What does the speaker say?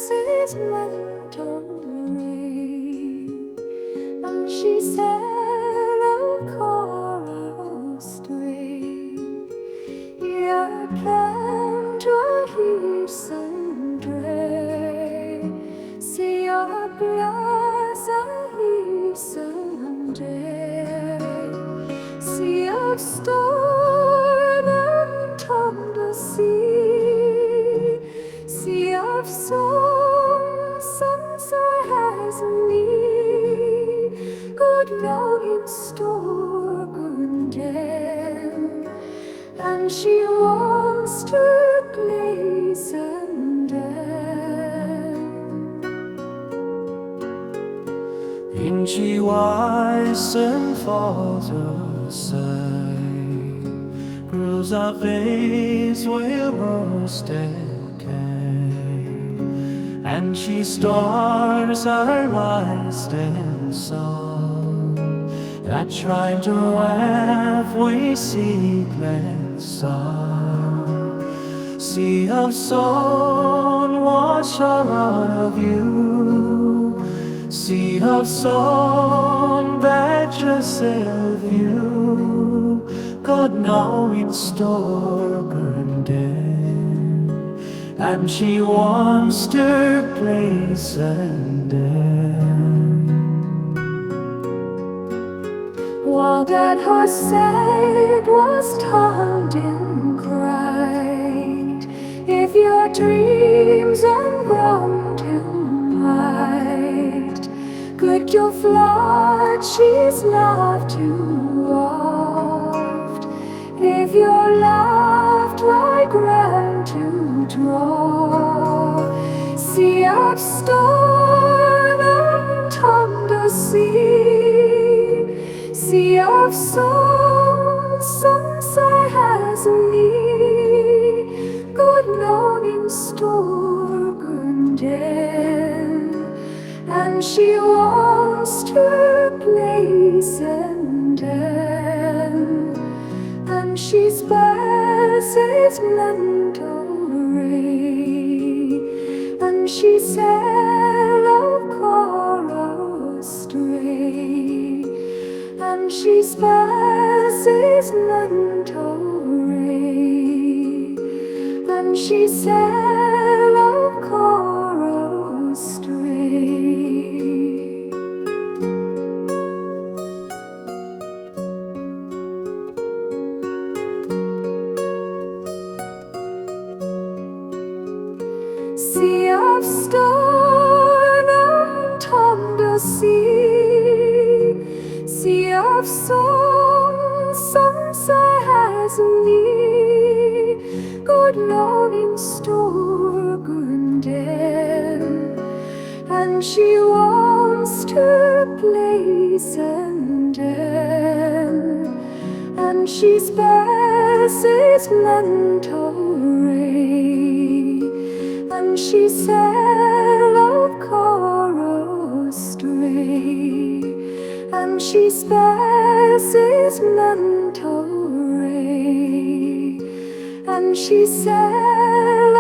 his mental rain, and she said of coral string, "Your plan to he's and dray, see your glass he's and day, see of storm and thunder sea, sea of song, sunset has me, good now in store, good then, and she wants to glaze and then. In she wise and falls aside, bruise her face will roast and she stars her eyes and song, that trying to laugh we secret song. Sea of song, wash her out of you, sea of song, bet yourself you, God now in store burn dead, and she wants to place and end. While that her side was turned in cried, if your dreams unground tonight, could you flood she's loved too oft, if your love like grand to draw, sea of storm and thunder sea, sea of song, sunset has me, good longing store, good den, and she wants to place and end, and she spares his mental ray, and she sail of coral stray, and she spares his mental ray, and she sail of coral stray. Sea of storm and thunder sea, sea of song, sunset has me, good longing store, good den, and she wants to place and end, and she spares his mental ray, and she sail of coral stray, and she spares his mental ray, and she sail